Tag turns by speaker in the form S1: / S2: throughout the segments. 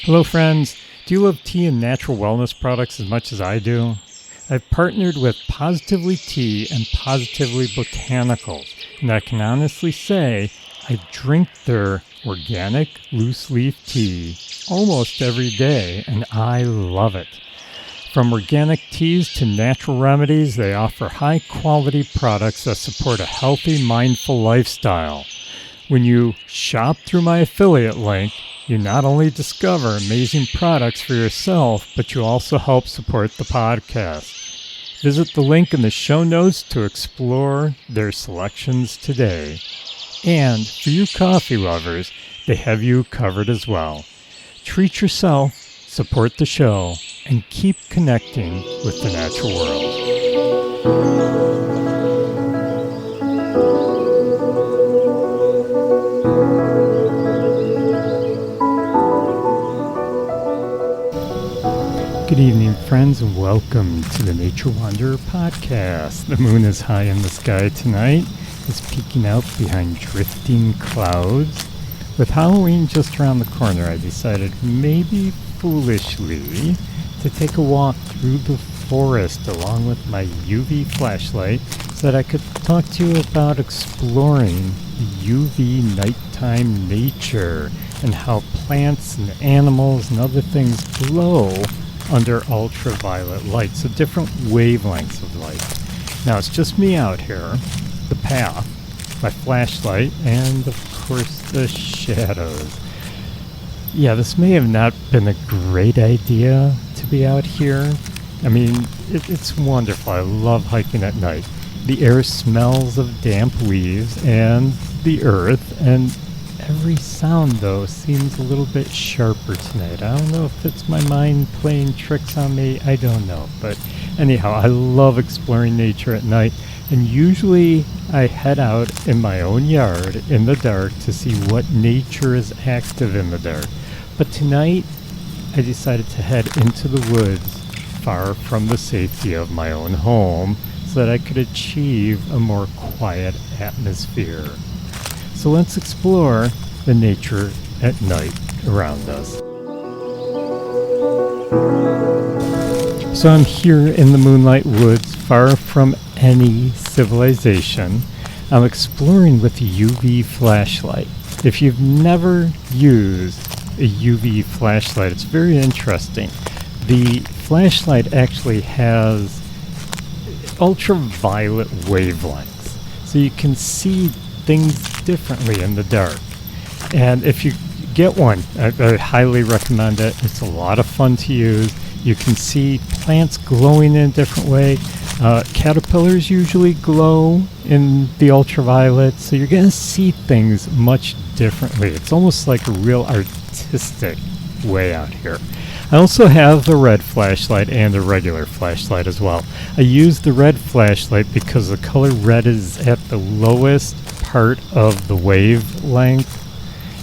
S1: Hello friends, do you love tea and natural wellness products as much as I do? I've partnered with Positively Tea and Positively Botanicals, and I can honestly say I drink their organic loose leaf tea almost every day, and I love it. From organic teas to natural remedies, they offer high-quality products that support a healthy, mindful lifestyle. When you shop through my affiliate link, you not only discover amazing products for yourself, but you also help support the podcast. Visit the link in the show notes to explore their selections today. And for you coffee lovers, they have you covered as well. Treat yourself, support the show, and keep connecting with the natural world. Good evening, friends, and welcome to the Nature Wanderer podcast. The moon is high in the sky tonight. It's peeking out behind drifting clouds. With Halloween just around the corner, I decided, maybe foolishly, to take a walk through the forest along with my UV flashlight so that I could talk to you about exploring the UV nighttime nature and how plants and animals and other things glow under ultraviolet light, so different wavelengths of light. Now it's just me out here, the path, my flashlight, and of course the shadows. Yeah, this may have not been a great idea to be out here. I mean, it's wonderful. I love hiking at night. The air smells of damp leaves and the earth, and every sound, though, seems a little bit sharper tonight. I don't know if it's my mind playing tricks on me. I don't know. But anyhow, I love exploring nature at night. And usually I head out in my own yard in the dark to see what nature is active in the dark. But tonight, I decided to head into the woods far from the safety of my own home so that I could achieve a more quiet atmosphere. So let's explore the nature at night around us. So I'm here in the moonlight woods, far from any civilization. I'm exploring with a UV flashlight. If you've never used a UV flashlight, it's very interesting. The flashlight actually has ultraviolet wavelengths, so you can see things differently in the dark. And if you get one, I highly recommend it. It's a lot of fun to use. You can see plants glowing in a different way. Caterpillars usually glow in the ultraviolet, so you're going to see things much differently. It's almost like a real artistic way out here. I also have the red flashlight and a regular flashlight as well. I use the red flashlight because the color red is at the lowest part of the wavelength,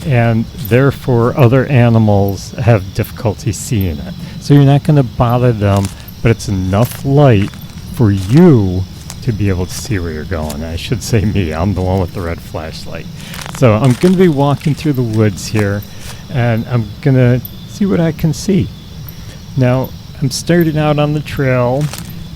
S1: and therefore other animals have difficulty seeing it. So you're not going to bother them, but it's enough light for you to be able to see where you're going. I should say me, I'm the one with the red flashlight. So I'm going to be walking through the woods here, and I'm going to see what I can see. Now, I'm starting out on the trail,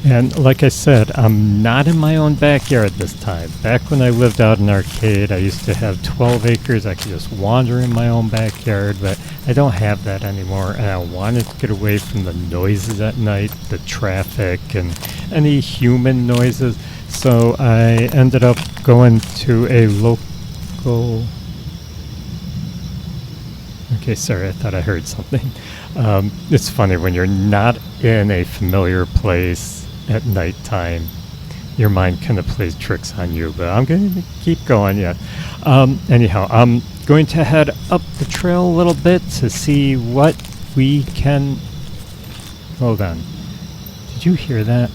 S1: and like I said, I'm not in my own backyard this time. Back when I lived out in Arcade, I used to have 12 acres. I could just wander in my own backyard, but I don't have that anymore, and I wanted to get away from the noises at night, the traffic, and any human noises. So I ended up going to a local... Okay, sorry, I thought I heard something. It's funny, when you're not in a familiar place at nighttime, your mind kind of plays tricks on you, but I'm going to keep going, yeah. Anyhow, I'm going to head up the trail a little bit to see what we can... Hold on. Did you hear that?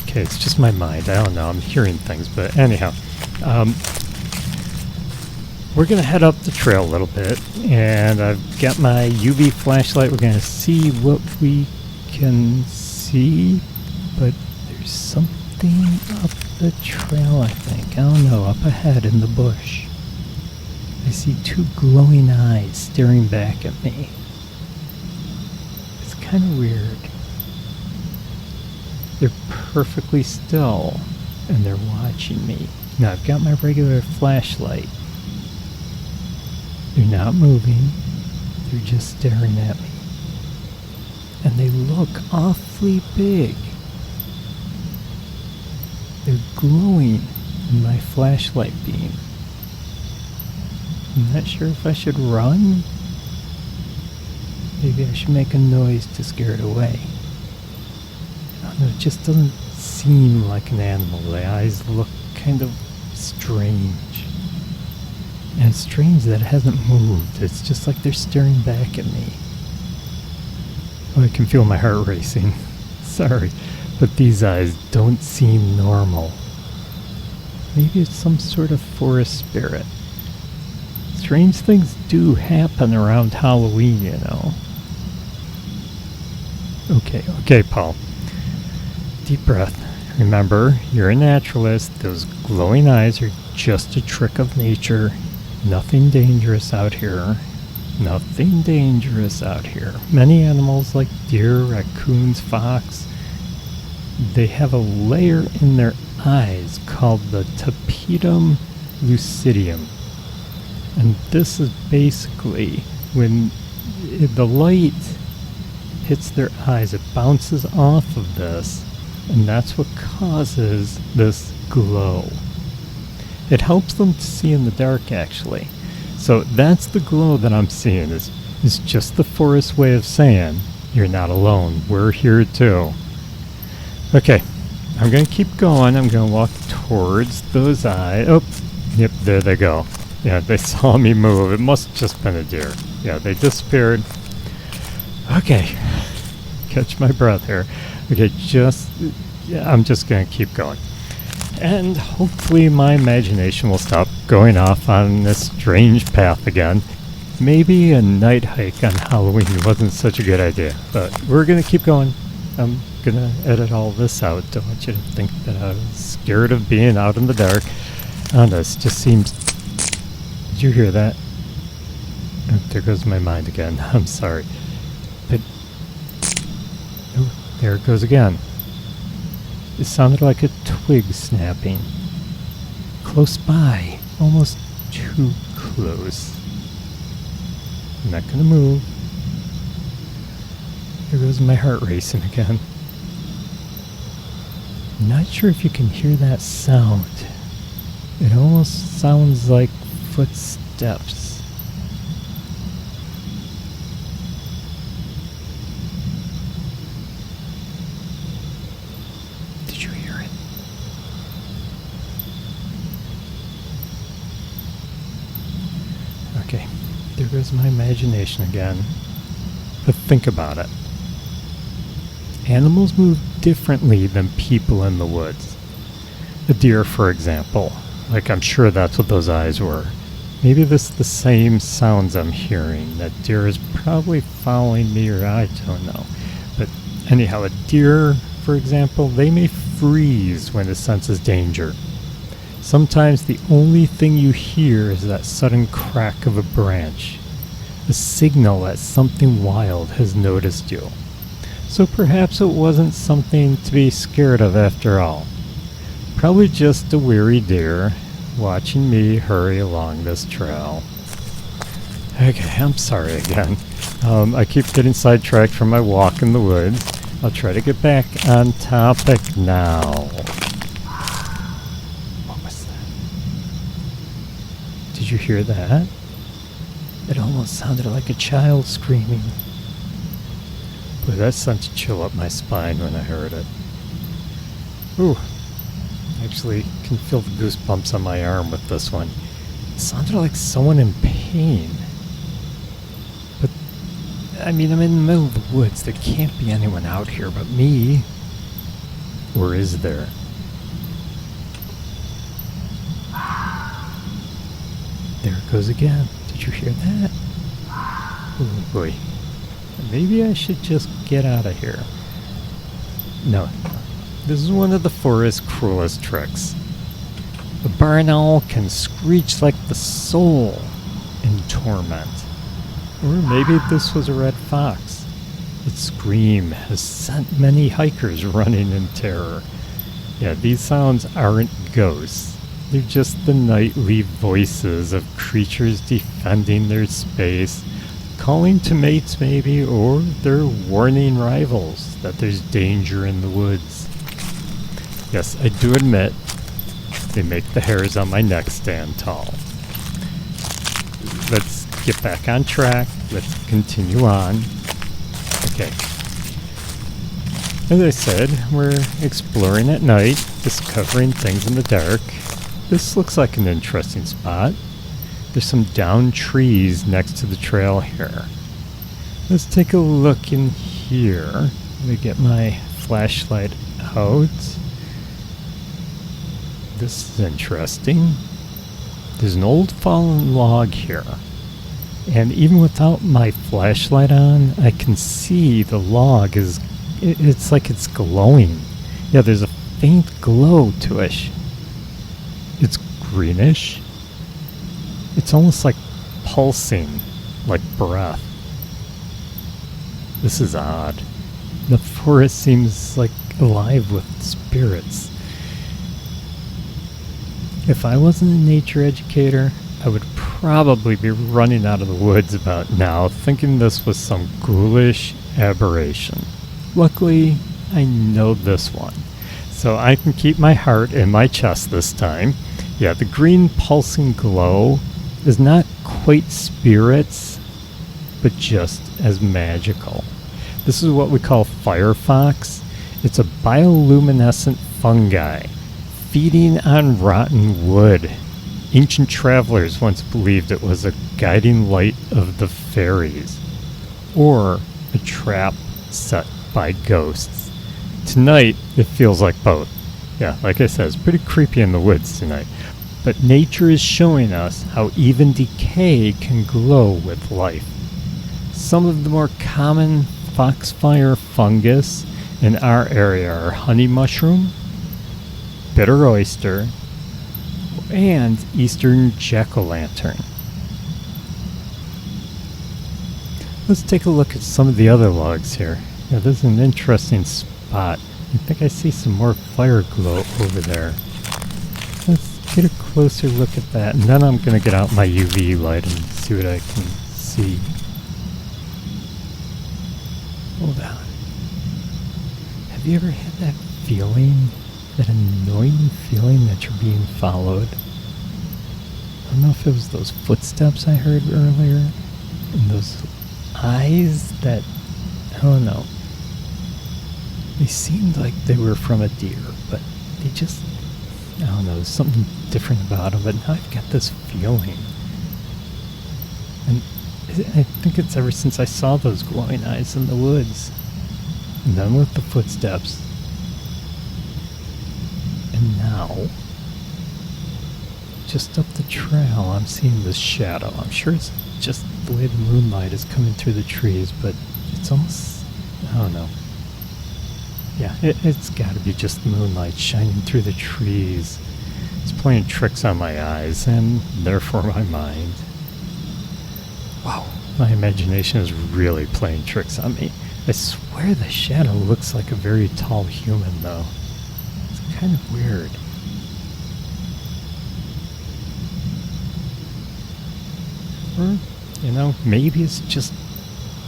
S1: Okay, it's just my mind. I don't know. I'm hearing things, but anyhow. We're going to head up the trail a little bit, and I've got my UV flashlight. We're going to see what we can see, but there's something something up the trail, I think. I don't know, up ahead in the bush. I see two glowing eyes staring back at me. It's kind of weird. They're perfectly still, and they're watching me. Now, I've got my regular flashlight. They're not moving. They're just staring at me. And they look awfully big. They're glowing in my flashlight beam. I'm not sure if I should run. Maybe I should make a noise to scare it away. I don't know, it just doesn't seem like an animal. The eyes look kind of strange. And it's strange that it hasn't moved. It's just like they're staring back at me. Oh, I can feel my heart racing. Sorry, but these eyes don't seem normal. Maybe it's some sort of forest spirit. Strange things do happen around Halloween, you know. Okay, Paul. Deep breath. Remember, you're a naturalist. Those glowing eyes are just a trick of nature. Nothing dangerous out here. Nothing dangerous out here. Many animals like deer, raccoons, fox, they have a layer in their eyes called the tapetum lucidum. And this is basically when the light hits their eyes, it bounces off of this, and that's what causes this glow. It helps them to see in the dark, actually. So that's the glow that I'm seeing. It's just the forest way of saying, you're not alone. We're here too. Okay, I'm going to keep going. I'm going to walk towards those eyes. Oh, yep, there they go. Yeah, they saw me move. It must have just been a deer. Yeah, they disappeared. Okay, catch my breath here. Okay, I'm just going to keep going. And hopefully my imagination will stop going off on this strange path again. Maybe a night hike on Halloween wasn't such a good idea, but we're going to keep going. I'm going to edit all this out. Don't want you to think that I was scared of being out in the dark. This just seems... Did you hear that? Oh, there goes my mind again. I'm sorry. But... Oh, there it goes again. It sounded like a twig snapping. Close by. Almost too close. I'm not going to move. There goes my heart racing again. I'm not sure if you can hear that sound. It almost sounds like footsteps. Did you hear it? Okay, there goes my imagination again. But think about it. Animals move differently than people in the woods. A deer, for example. Like, I'm sure that's what those eyes were. Maybe this is the same sounds I'm hearing. That deer is probably following me, or I don't know. But anyhow, a deer, for example, they may freeze when it senses danger. Sometimes the only thing you hear is that sudden crack of a branch. A signal that something wild has noticed you. So perhaps it wasn't something to be scared of after all. Probably just a weary deer watching me hurry along this trail. Okay, I'm sorry again. I keep getting sidetracked from my walk in the woods. I'll try to get back on topic now. What was that? Did you hear that? It almost sounded like a child screaming. Boy, that sent a chill up my spine when I heard it. Ooh. Actually can feel the goosebumps on my arm with this one. It sounded like someone in pain. But, I mean, I'm in the middle of the woods. There can't be anyone out here but me. Or is there? There it goes again. Did you hear that? Oh boy. Maybe I should just get out of here. No. This is one of the forest's cruelest tricks. The barn owl can screech like the soul in torment. Or maybe this was a red fox. Its scream has sent many hikers running in terror. Yeah, these sounds aren't ghosts. They're just the nightly voices of creatures defending their space, calling to mates maybe, or they're warning rivals that there's danger in the woods. Yes, I do admit, they make the hairs on my neck stand tall. Let's get back on track. Let's continue on. Okay. As I said, we're exploring at night, discovering things in the dark. This looks like an interesting spot. There's some downed trees next to the trail here. Let's take a look in here. Let me get my flashlight out. This is interesting. There's an old fallen log here. And even without my flashlight on, I can see the log is, it's like it's glowing. Yeah, there's a faint glow to it. It's greenish. It's almost like pulsing, like breath. This is odd. The forest seems like alive with spirits. If I wasn't a nature educator, I would probably be running out of the woods about now, thinking this was some ghoulish aberration. Luckily, I know this one, so I can keep my heart in my chest this time. Yeah, the green pulsing glow is not quite spirits, but just as magical. This is what we call firefox. It's a bioluminescent fungi feeding on rotten wood. Ancient travelers once believed it was a guiding light of the fairies, or a trap set by ghosts. Tonight, it feels like both. Yeah, like I said, it's pretty creepy in the woods tonight. But nature is showing us how even decay can glow with life. Some of the more common foxfire fungus in our area are honey mushroom, bitter oyster, and eastern jack-o'-lantern. Let's take a look at some of the other logs here. Yeah, this is an interesting spot. I think I see some more fire glow over there. Let's get a closer look at that, and then I'm going to get out my UV light and see what I can see. Hold on. Have you ever had that feeling? That annoying feeling that you're being followed? I don't know if it was those footsteps I heard earlier, and those eyes that, I don't know. They seemed like they were from a deer, but they just, I don't know, there's something different about them, but now I've got this feeling. And I think it's ever since I saw those glowing eyes in the woods. And then with the footsteps. And now, just up the trail, I'm seeing this shadow. I'm sure it's just the way the moonlight is coming through the trees, but it's almost, I don't know. Yeah, it's got to be just the moonlight shining through the trees. It's playing tricks on my eyes, and therefore my mind. Wow, my imagination is really playing tricks on me. I swear the shadow looks like a very tall human, though. Kind of weird. Or, you know, maybe it's just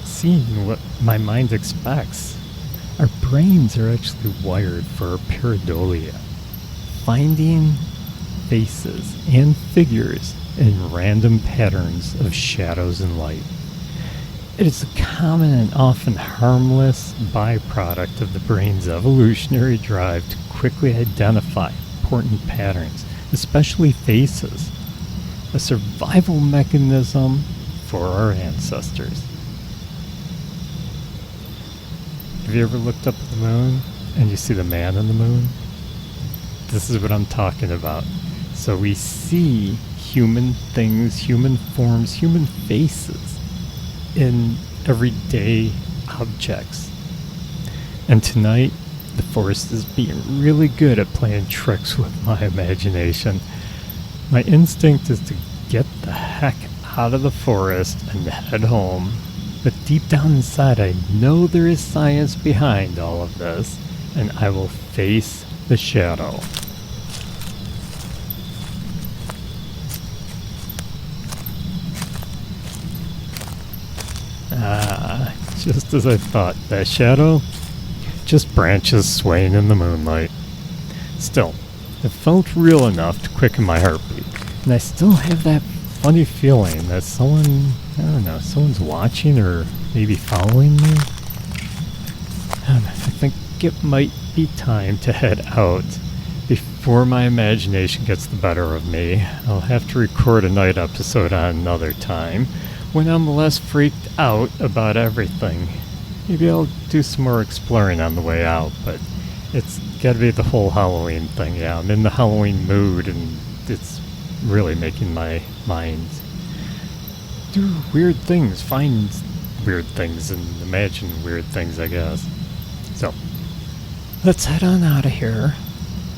S1: seeing what my mind expects. Our brains are actually wired for pareidolia, finding faces and figures in random patterns of shadows and light. It is a common and often harmless byproduct of the brain's evolutionary drive to quickly identify important patterns, especially faces, a survival mechanism for our ancestors. Have you ever looked up at the moon and you see the man in the moon? This is what I'm talking about. So we see human things, human forms, human faces in everyday objects. And tonight, the forest is being really good at playing tricks with my imagination. My instinct is to get the heck out of the forest and head home. But deep down inside, I know there is science behind all of this, and I will face the shadow. Just as I thought, that shadow, just branches swaying in the moonlight. Still, it felt real enough to quicken my heartbeat, and I still have that funny feeling that someone's watching or maybe following me. I think it might be time to head out before my imagination gets the better of me. I'll have to record a night episode on another time when I'm less freaked out about everything. Maybe I'll do some more exploring on the way out, but it's gotta be the whole Halloween thing. Yeah, I'm in the Halloween mood, and it's really making my mind do weird things, find weird things, and imagine weird things, I guess. So, let's head on out of here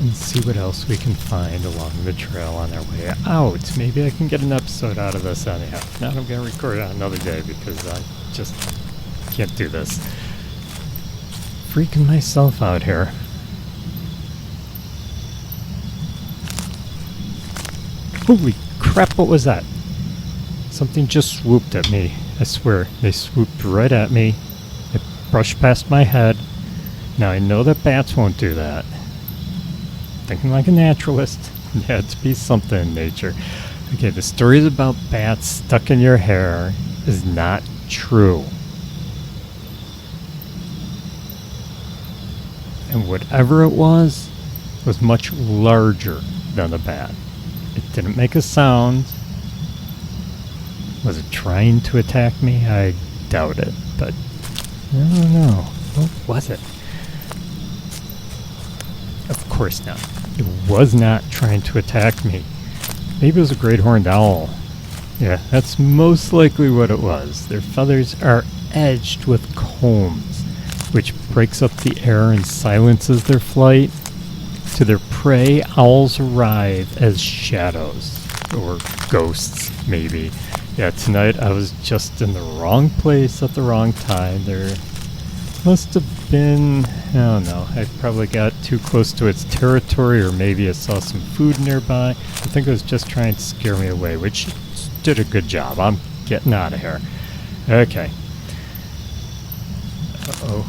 S1: and see what else we can find along the trail on our way out. Maybe I can get an episode out of this anyhow. If not, I'm going to record it on another day because I just can't do this. Freaking myself out here. Holy crap, what was that? Something just swooped at me. I swear, they swooped right at me. It brushed past my head. Now I know that bats won't do that. Thinking like a naturalist. It had to be something in nature. Okay, the stories about bats stuck in your hair is not true. And whatever it was much larger than a bat. It didn't make a sound. Was it trying to attack me? I doubt it, but I don't know. What was it? Of course not. It was not trying to attack me. Maybe it was a great horned owl. Yeah, that's most likely what it was. Their feathers are edged with combs, which breaks up the air and silences their flight. To their prey, owls arrive as shadows, or ghosts, maybe. Yeah, tonight I was just in the wrong place at the wrong time. There must have been, I don't know, I probably got too close to its territory, or maybe I saw some food nearby. I think it was just trying to scare me away, which did a good job. I'm getting out of here. Okay. Uh-oh.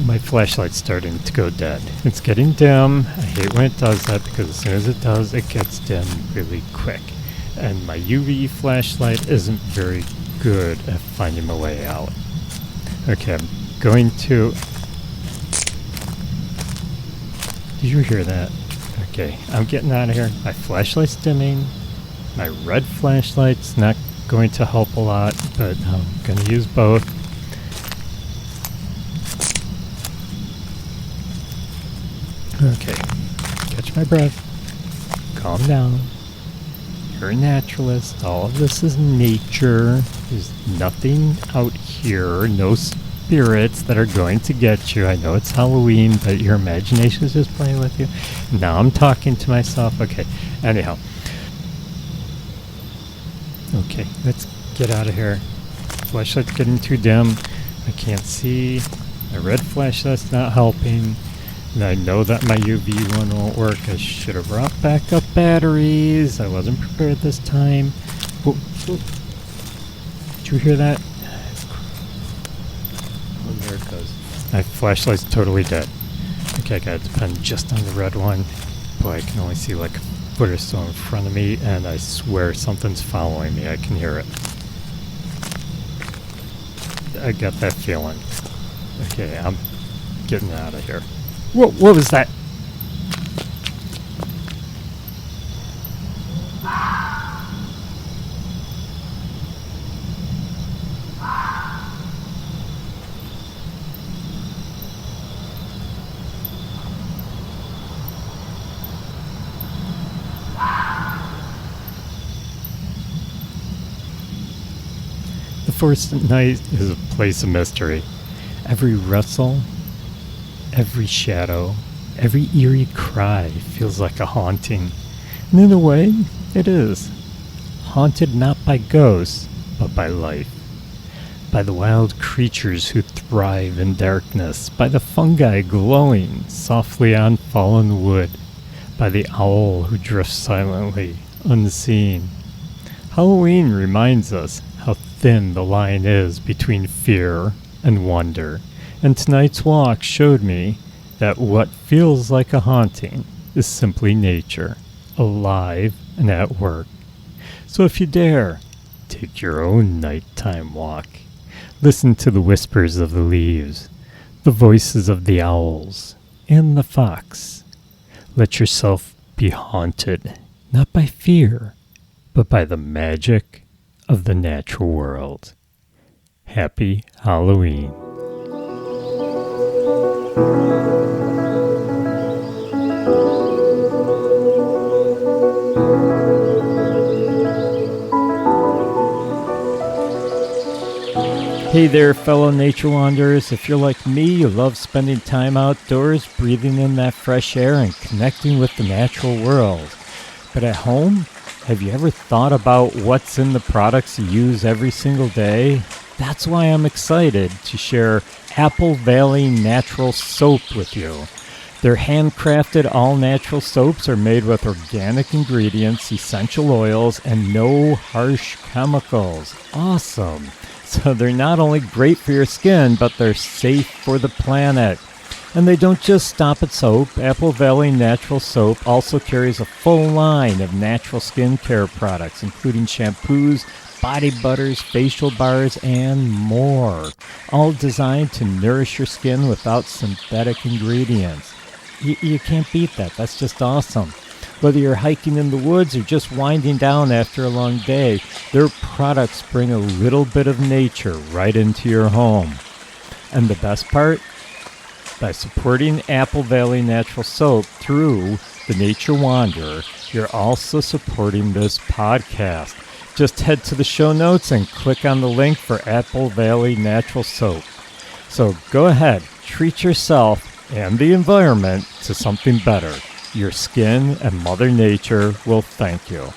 S1: My flashlight's starting to go dead. It's getting dim. I hate when it does that because as soon as it does, it gets dim really quick. And my UV flashlight isn't very good at finding my way out. Okay, I'm going to... Did you hear that? Okay, I'm getting out of here. My flashlight's dimming. My red flashlight's not going to help a lot, but I'm going to use both. Okay, catch my breath, calm down. You're a naturalist, all of this is nature. There's nothing out here, no spirits that are going to get you. I know it's Halloween, but your imagination is just playing with you. Now I'm talking to myself. Okay, anyhow. Okay, let's get out of here. Flashlight's getting too dim. I can't see. My red flashlight's not helping. And I know that my UV one won't work. I should have brought backup batteries. I wasn't prepared this time. Whoa, whoa. Did you hear that? Oh, there it goes. My flashlight's totally dead. Okay, I gotta depend just on the red one. Boy, I can only see like a foot or so in front of me, and I swear something's following me. I can hear it. I got that feeling. Okay, I'm getting out of here. What was that? The forest at night is a place of mystery. Every rustle, every shadow, every eerie cry feels like a haunting. And in a way, it is. Haunted not by ghosts, but by life. By the wild creatures who thrive in darkness, by the fungi glowing softly on fallen wood, by the owl who drifts silently, unseen. Halloween reminds us how thin the line is between fear and wonder, and tonight's walk showed me that what feels like a haunting is simply nature, alive and at work. So if you dare, take your own nighttime walk. Listen to the whispers of the leaves, the voices of the owls, and the fox. Let yourself be haunted, not by fear, but by the magic of the natural world. Happy Halloween. Hey there, fellow nature wanderers. If you're like me, you love spending time outdoors, breathing in that fresh air and connecting with the natural world. But at home, have you ever thought about what's in the products you use every single day? That's why I'm excited to share Apple Valley Natural Soap with you. Their handcrafted all-natural soaps are made with organic ingredients, essential oils, and no harsh chemicals. Awesome! So they're not only great for your skin, but they're safe for the planet. And they don't just stop at soap. Apple Valley Natural Soap also carries a full line of natural skincare products, including shampoos, body butters, facial bars, and more. All designed to nourish your skin without synthetic ingredients. You can't beat that. That's just awesome. Whether you're hiking in the woods or just winding down after a long day, their products bring a little bit of nature right into your home. And the best part? By supporting Apple Valley Natural Soap through The Nature Wanderer, you're also supporting this podcast. Just head to the show notes and click on the link for Apple Valley Natural Soap. So go ahead, treat yourself and the environment to something better. Your skin and Mother Nature will thank you.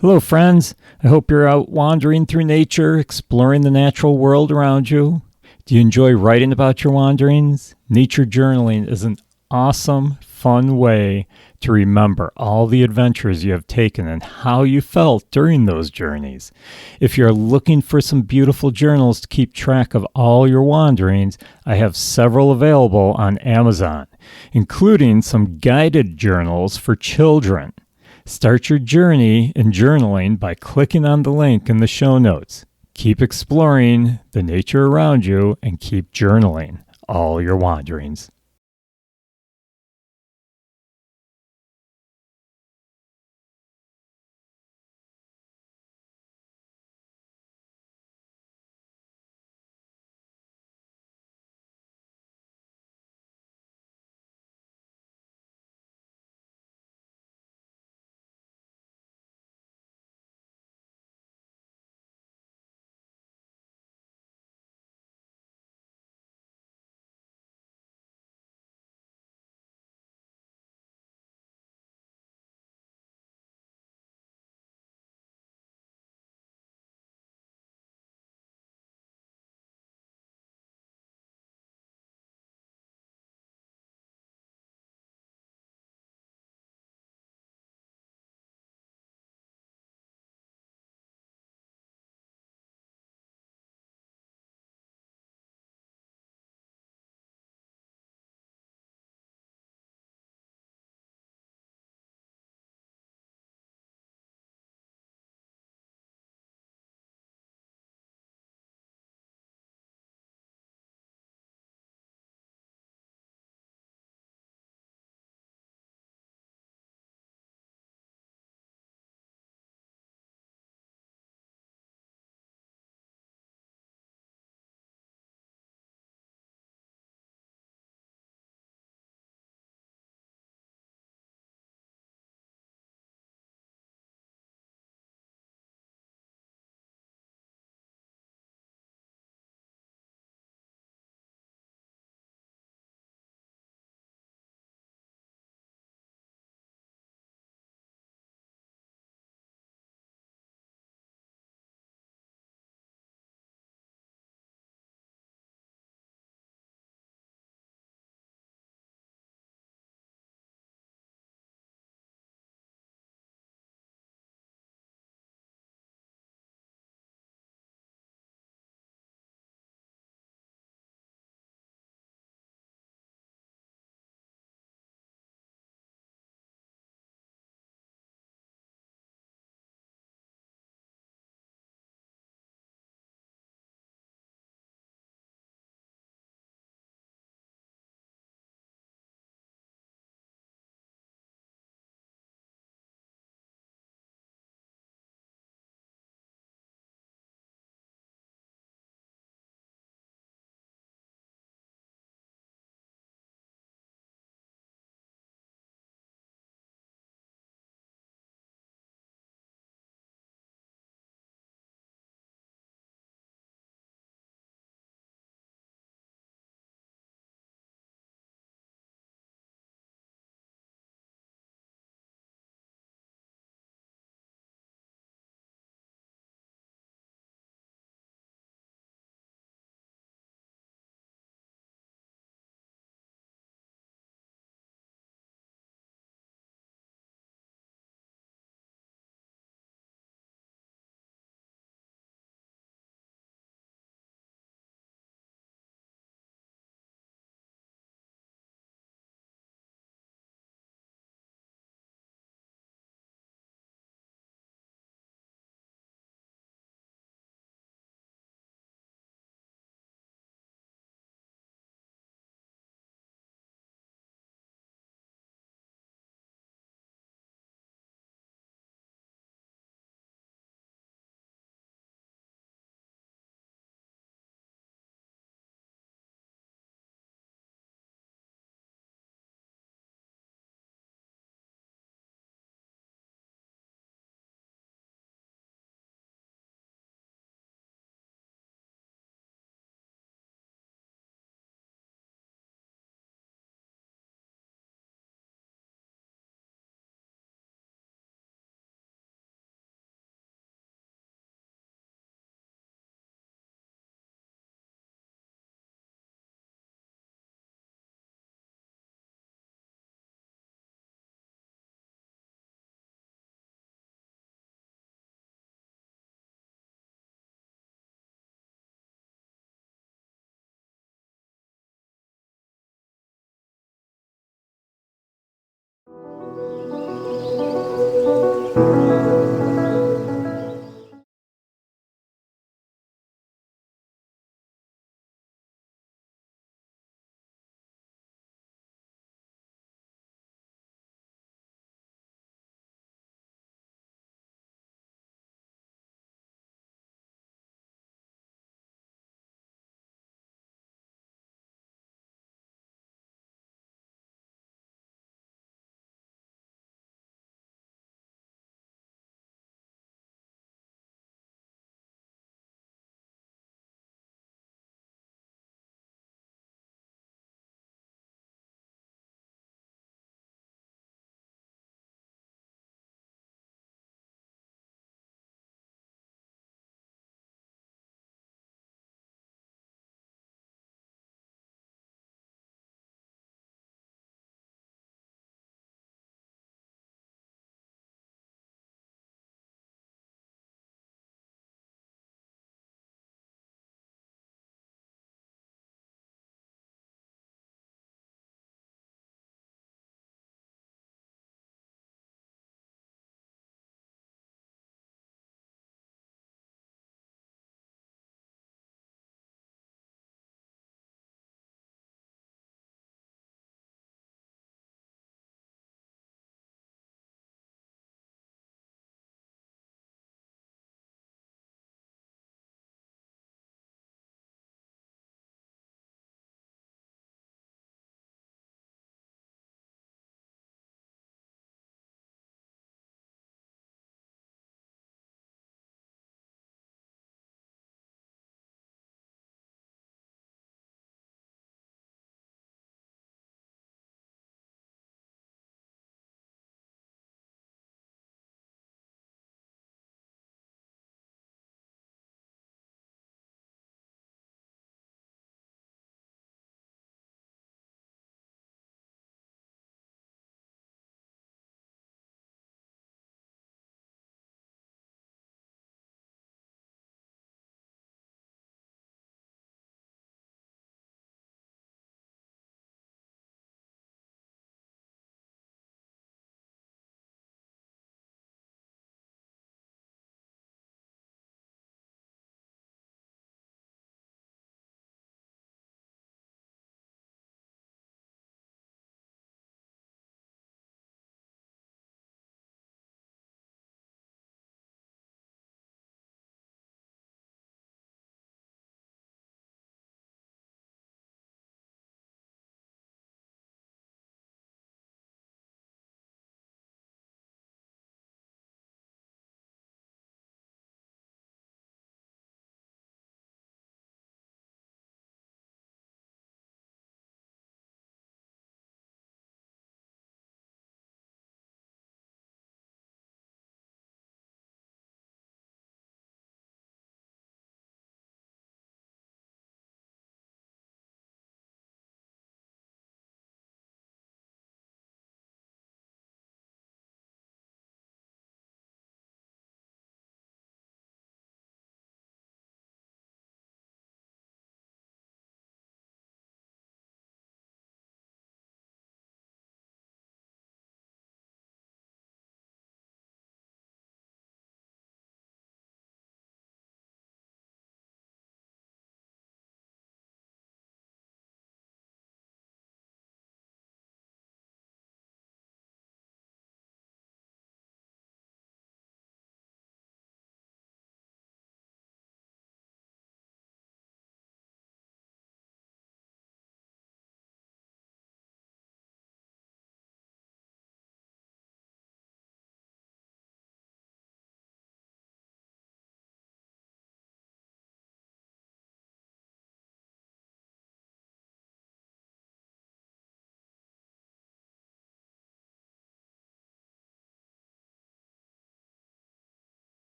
S1: Hello, friends. I hope you're out wandering through nature, exploring the natural world around you. Do you enjoy writing about your wanderings? Nature journaling is an awesome, fun way to remember all the adventures you have taken and how you felt during those journeys. If you're looking for some beautiful journals to keep track of all your wanderings, I have several available on Amazon, including some guided journals for children. Start your journey in journaling by clicking on the link in the show notes. Keep exploring the nature around you and keep journaling all your wanderings.